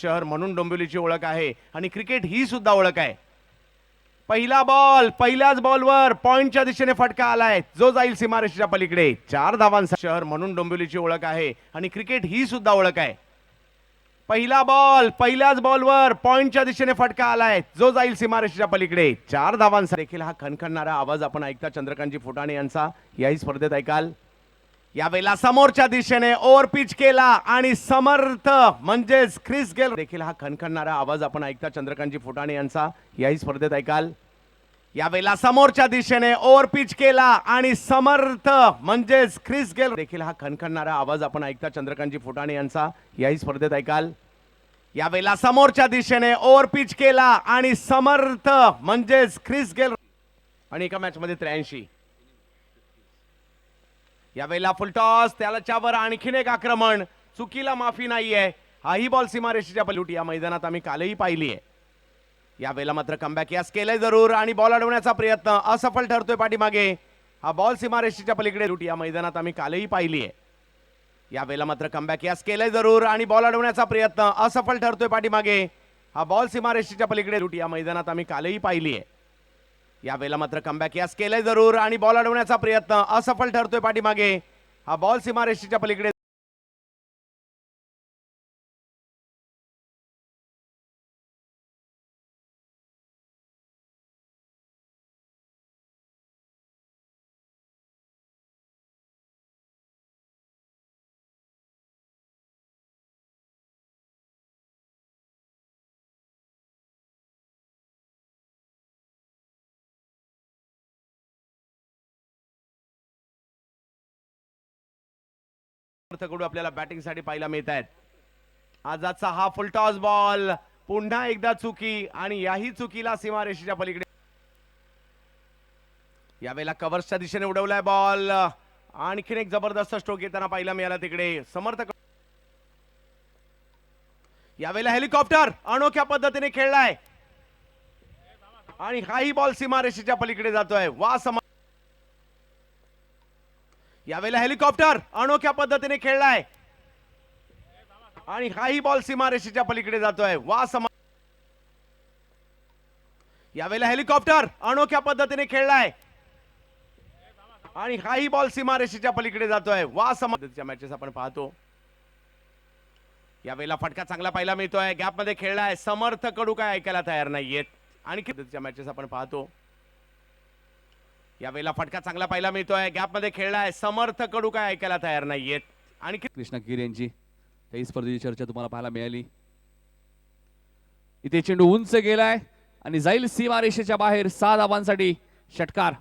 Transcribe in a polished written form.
शहर म्हणून डोंबिवलीची ओळख आहे आणि क्रिकेट ही सुद्धा ओळख आहे. पहिला बॉल, पहिल्याच बॉलवर पॉइंटच्या दिशेने फटका आलाय जो जाईल सीमारेषेच्या पलीकडे. 4 धावांचा शहर म्हणून डोंबिवलीची ओळख आहे आणि क्रिकेट ही सुद्धा ओळख आहे. पहिला बॉल, पहिल्याच बॉलवर पॉइंटच्या दिशेने फटका आलाय जो जाईल सीमारेषेच्या पलीकडे. 4 धावांचा देखील हा खणखणणारा आवाज आपण ऐकता चंद्रकांतजी फुटाणे यांचा याही स्पर्धेत ऐकाल. यावेळेला समोरच्या दिशेने ओव्हर पिच केला आणि समर्थ म्हणजेच ख्रिस गेल देखील हा खणखणणारा आवाज आपण ऐकता चंद्रकांतजी फुटाणे यांचा याही स्पर्धेत ऐकाल. यावेळेला समोरच्या दिशेने ओव्हर पिच केला आणि समर्थ म्हणजेच ख्रिस गेल देखील हा खणखणणारा आवाज आपण ऐकता चंद्रकांतजी फुटाणे यांचा याही स्पर्धेत ऐकाल. यावेळेला समोरच्या दिशेने ओव्हर पिच केला आणि समर्थ म्हणजेच ख्रिस गेल आणि एका मॅच मध्ये 83. यावेळेला फुलटॉस त्याच्यावर आणखीन एक आक्रमण, चुकीला माफी नाहीये. हाही बॉल सीमारेषेच्या पलीकडे या मैदानात आम्ही कालही पाहिली आहे. यावेळेला मात्र कमबॅक यास केलंय जरूर आणि बॉल अडवण्याचा प्रयत्न असफल ठरतोय पाठीमागे. हा बॉल सीमारेषेच्या पलीकडे या मैदानात आम्ही कालही पाहिली आहे. यावेळेला मात्र कमबॅक यास केलंय जरूर आणि बॉल अडवण्याचा प्रयत्न असफल ठरतोय पाठीमागे. हा बॉल सीमारेषेच्या पलीकडे या मैदानात आम्ही कालही पाहिली आहे. यावेळेला मात्र कमबॅक यास केलंय जरूर आणि बॉल अडवण्याचा प्रयत्न असफल ठरतोय पाठीमागे. हा बॉल सीमारेषेच्या पलीकडे कडू आपल्याला बॅटिंग साठी पाहायला मिळत आहेत. आजचा हा फुलटॉस बॉल पुन्हा एकदा चुकी आणि याही चुकीला सीमारेषेच्या पलीकडे. यावेळेला कव्हर्सच्या दिशेने उडवलाय बॉल. आणखीन एक जबरदस्त स्ट्रोक येताना पाहायला मिळाला तिकडे समर्थक. यावेळेला हेलिकॉप्टर अनोख्या पद्धतीने खेळलाय आणि हाही बॉल सीमारेषेच्या पलीकडे जातोय. वा यावेळेला हेलिकॉप्टर अनोख्या पद्धतीने खेळलाय आणि हाही बॉल सीमारेषेच्या पलीकडे जातोय. वा यावेळेला हेलिकॉप्टर अनोख्या पद्धतीने खेळलाय आणि हाही बॉल सीमारेषेच्या पलीकडे जातोय. वा पद्धतीच्या मॅचेस आपण पाहतो. यावेळेला फटका चांगला पाहायला मिळतोय. गॅप मध्ये खेळलाय. समर्थ कडू काय ऐकायला तयार नाहीयेत. आणि पद्धतीच्या मॅचेस आपण पाहतो. यावेळेला फटका चांगला पाहायला मिळतोय. गॅप मध्ये खेळलाय. समर्थ कडू काय ऐकायला तयार नाहीयेत. आणि कृष्णा गिर यांची काही स्पर्धेची चर्चा तुम्हाला पाहायला मिळाली. इथे चेंडू उंच गेलाय आणि जाईल सीमारेषेच्या बाहेर. 6 धावांसाठी षटकार.